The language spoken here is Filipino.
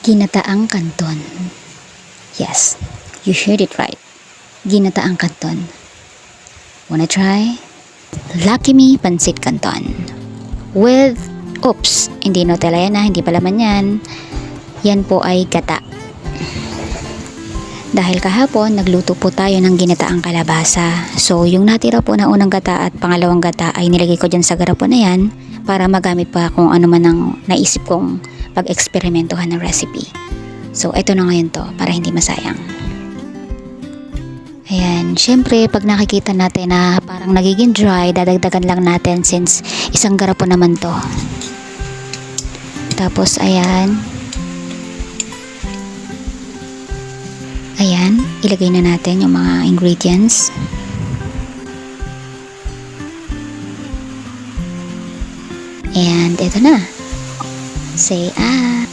Ginataang kanton. Yes, you heard it right. Ginataang kanton. Wanna try? Lucky Me Pancit Canton. With, hindi Nutella yan, hindi palaman yan. Yan po ay gata. Dahil kahapon, nagluto po tayo ng ginataang kalabasa. So, yung natira po na unang gata at pangalawang gata ay nilagay ko dyan sa garapon na yan para magamit pa kung ano man ang naisip kong pag-eksperimentuhan ng recipe. So, ito na ngayon to para hindi masayang. Ayan, syempre pag nakikita natin na parang nagiging dry, dadagdagan lang natin since isang garapon naman to. Tapos, ayan, ilagay na natin yung mga ingredients. And ito na. Say ah.